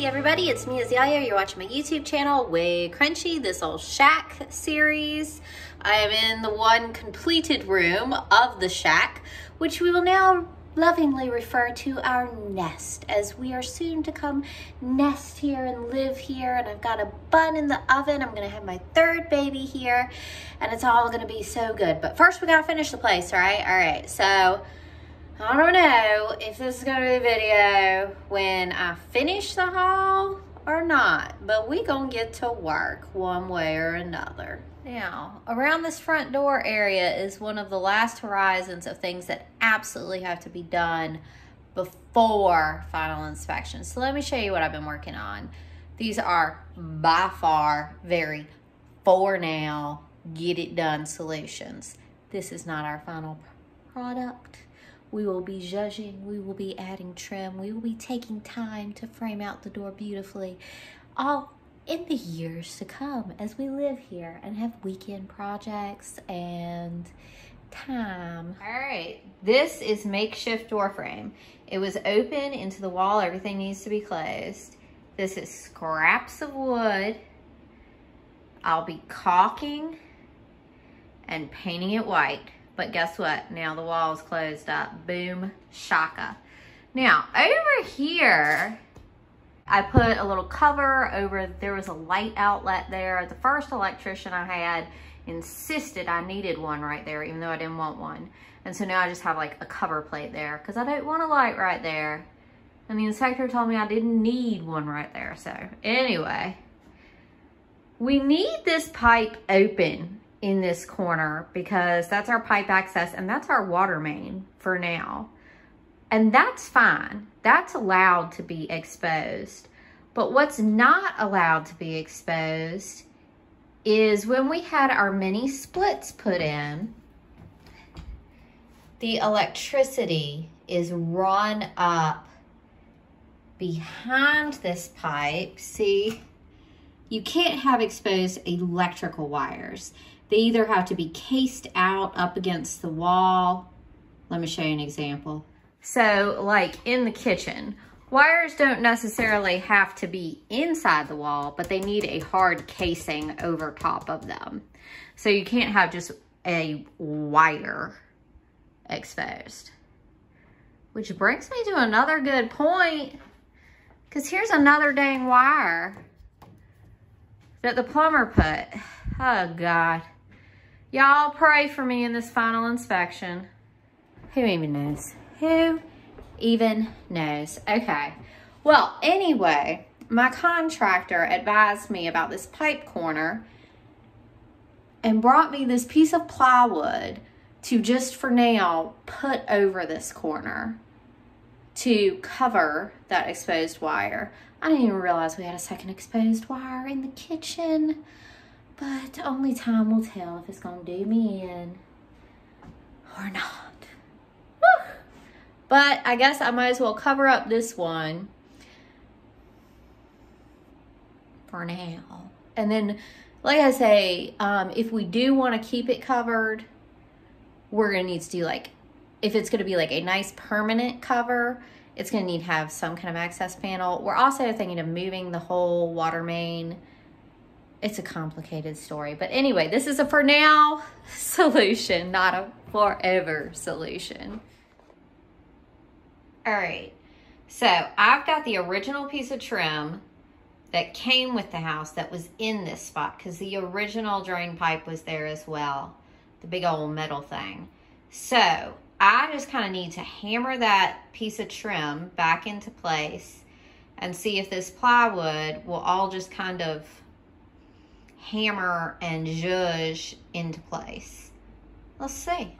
everybody, it's me, Azalea. You're watching my YouTube channel, Way Crunchy, this old shack series. I am in the one completed room of the shack, which we will now lovingly refer to our nest, as we are soon to come nest here and live here. And I've got a bun in the oven. I'm gonna have my third baby here, and it's all gonna be so good. But first we gotta finish the place, right? All right, so I don't know if this is gonna be a video when I finish the haul or not, but we gonna get to work one way or another. Now, around this front door area is one of the last horizons of things that absolutely have to be done before final inspection. So let me show you what I've been working on. These are by far very for now, get it done solutions. This is not our final product. We will be judging, we will be adding trim, we will be taking time to frame out the door beautifully, all in the years to come as we live here and have weekend projects and time. All right, this is makeshift door frame. It was open into the wall, everything needs to be closed. This is scraps of wood. I'll be caulking and painting it white. But guess what? Now the wall is closed up. Boom, shaka. Now, over here, I put a little cover over, there was a light outlet there. The first electrician I had insisted I needed one right there, even though I didn't want one. And so now I just have like a cover plate there because I don't want a light right there. And the inspector told me I didn't need one right there. So anyway, we need this pipe open in this corner because that's our pipe access and that's our water main for now. And that's fine. That's allowed to be exposed. But what's not allowed to be exposed is when we had our mini splits put in, the electricity is run up behind this pipe. See, you can't have exposed electrical wires. They either have to be cased out up against the wall. Let me show you an example. So like in the kitchen, wires don't necessarily have to be inside the wall, but they need a hard casing over top of them. So you can't have just a wire exposed. Which brings me to another good point, because here's another dang wire that the plumber put. Oh God. Y'all pray for me in this final inspection. Who even knows? Who even knows? Okay. Well, anyway, my contractor advised me about this pipe corner and brought me this piece of plywood to just for now put over this corner to cover that exposed wire. I didn't even realize we had a second exposed wire in the kitchen. But only time will tell if it's gonna do me in or not. Whew. But I guess I might as well cover up this one for now. And then, like I say, if we do wanna keep it covered, we're gonna need to do like, if it's gonna be like a nice permanent cover, it's gonna need to have some kind of access panel. We're also thinking of moving the whole water main. It's a complicated story, but anyway, this is a for now solution, not a forever solution. All right, so I've got the original piece of trim that came with the house that was in this spot because the original drain pipe was there as well, the big old metal thing. So I just kind of need to hammer that piece of trim back into place and see if this plywood will all just kind of hammer and zhuzh into place. Let's see.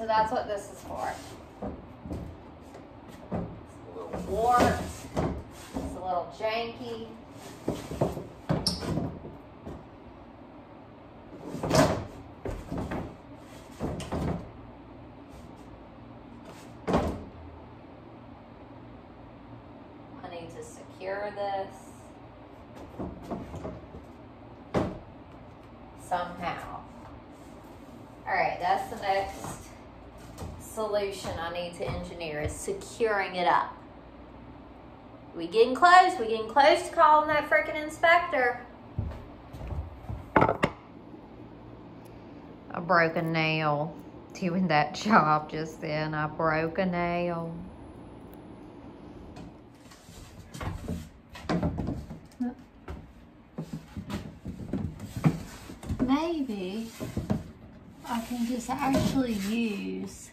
that's what this is for. It's a little warped. It's a little janky. I need to secure this somehow. All right, that's the next solution I need to engineer, is securing it up. We getting close. We getting close to calling that freaking inspector. I broke a nail doing that job just then. I broke a nail. Maybe I can just actually use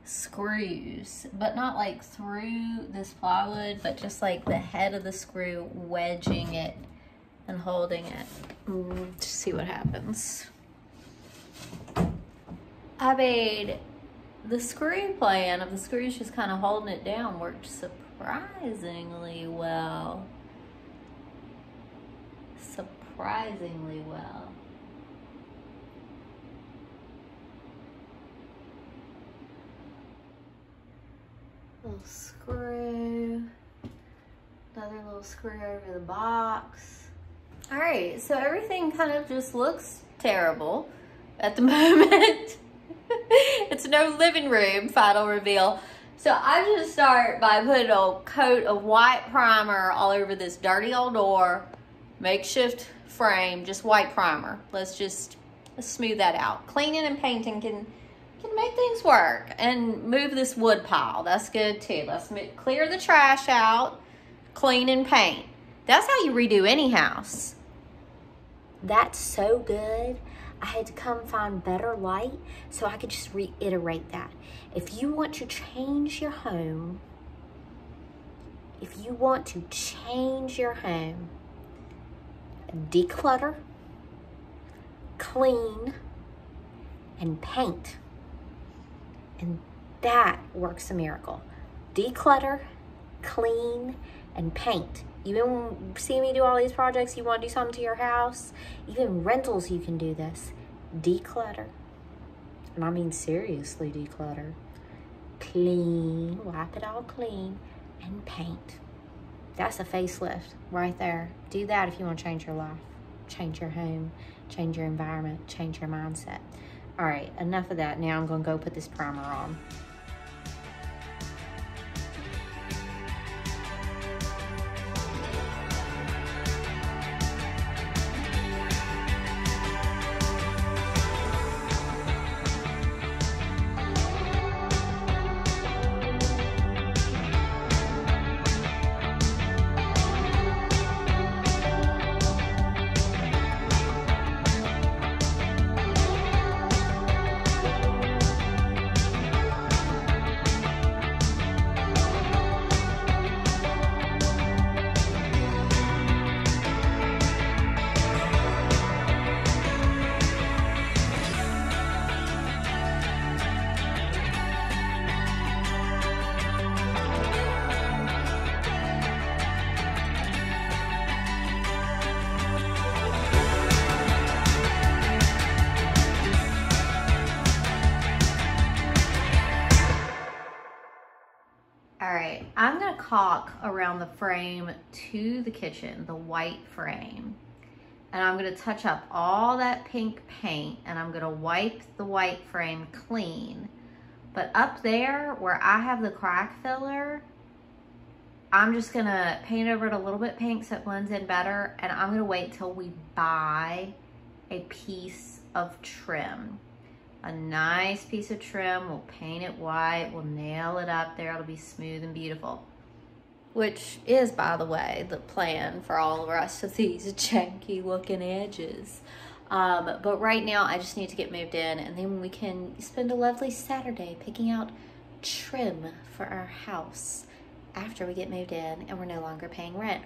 screws, but not like through this plywood, but just like the head of the screw, wedging it and holding it. Just see what happens. I made the screw plan of the screws just kind of holding it down worked surprisingly well. Surprisingly well. Little screw, another little screw over the box. All right, so everything kind of just looks terrible at the moment. It's no living room final reveal. So I just start by putting a coat of white primer all over this dirty old door, makeshift frame, just white primer. Let's smooth that out. Cleaning and painting can make things work, and move this wood pile. That's good too. Let's clear the trash out, clean and paint. That's how you redo any house. That's so good. I had to come find better light so I could just reiterate that. If you want to change your home, declutter, clean, and paint. And that works a miracle. Declutter, clean, and paint. Even see me do all these projects, you want to do something to your house, even rentals, you can do this. Declutter, and I mean seriously declutter. Clean, wipe it all clean, and paint. That's a facelift right there. Do that if you want to change your life, change your home, change your environment, change your mindset. All right, enough of that. Now I'm gonna go put this primer on. All right, I'm gonna caulk around the frame to the kitchen, the white frame. And I'm gonna touch up all that pink paint, and I'm gonna wipe the white frame clean. But up there where I have the crack filler, I'm just gonna paint over it a little bit pink so it blends in better, and I'm gonna wait till we buy a piece of trim. A nice piece of trim, we'll paint it white, we'll nail it up there, it'll be smooth and beautiful. Which is, by the way, the plan for all the rest of these janky looking edges. But right now I just need to get moved in, and then we can spend a lovely Saturday picking out trim for our house after we get moved in and we're no longer paying rent.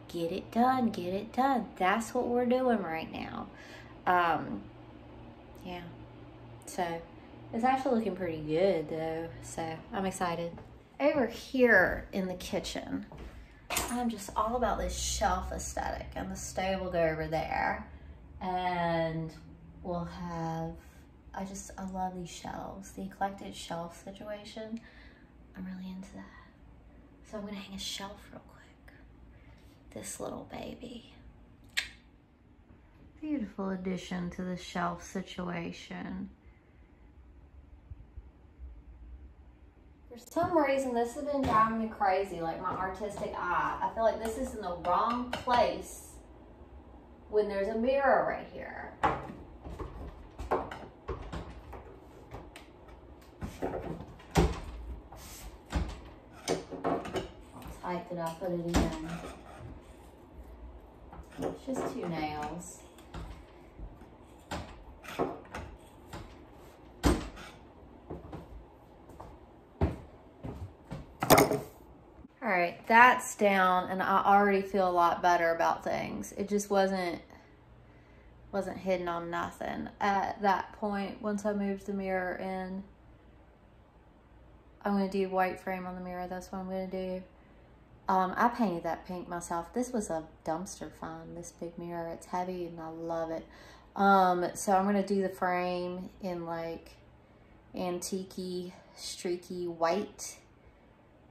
Get it done, get it done. That's what we're doing right now. Yeah. So it's actually looking pretty good though. So I'm excited. Over here in the kitchen, I'm just all about this shelf aesthetic, and the stove will go over there, and we'll have, I love these shelves, the eclectic shelf situation. I'm really into that. So I'm gonna hang a shelf real quick. This little baby. Beautiful addition to the shelf situation. For some reason, this has been driving me crazy, like my artistic eye. I feel like this is in the wrong place when there's a mirror right here. I'll tighten it up, put it in. It's just 2 nails. All right, that's down, and I already feel a lot better about things. It just wasn't hidden on nothing at that point. Once I moved the mirror in, I'm gonna do white frame on the mirror. That's what I'm gonna do. I painted that pink myself. This was a dumpster find, this big mirror. It's heavy and I love it. So I'm gonna do the frame in like antique-y, streaky white.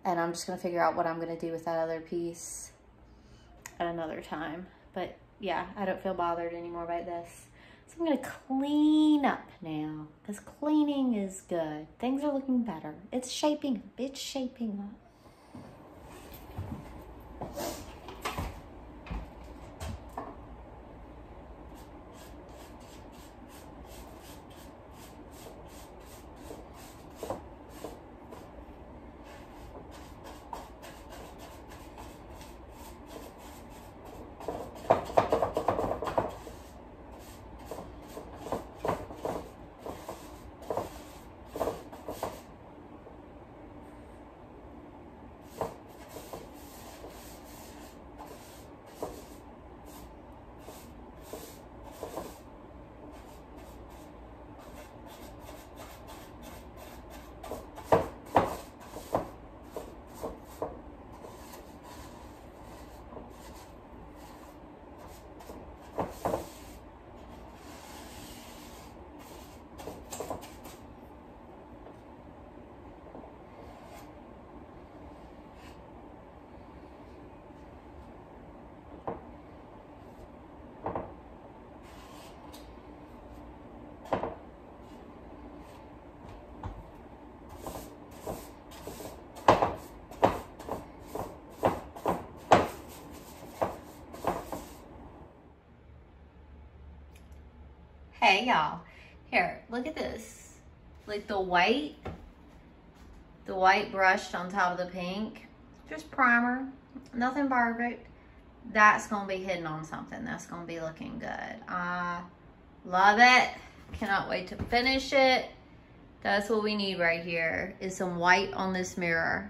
And I'm just gonna figure out what I'm gonna do with that other piece at another time. But yeah, I don't feel bothered anymore by this. So I'm gonna clean up now, because cleaning is good. Things are looking better. It's shaping up, it's shaping up. Hey y'all, here, look at this. Like the white brushed on top of the pink, just primer, nothing perfect. That's gonna be hidden on something. That's gonna be looking good. I love it. Cannot wait to finish it. That's what we need right here, is some white on this mirror.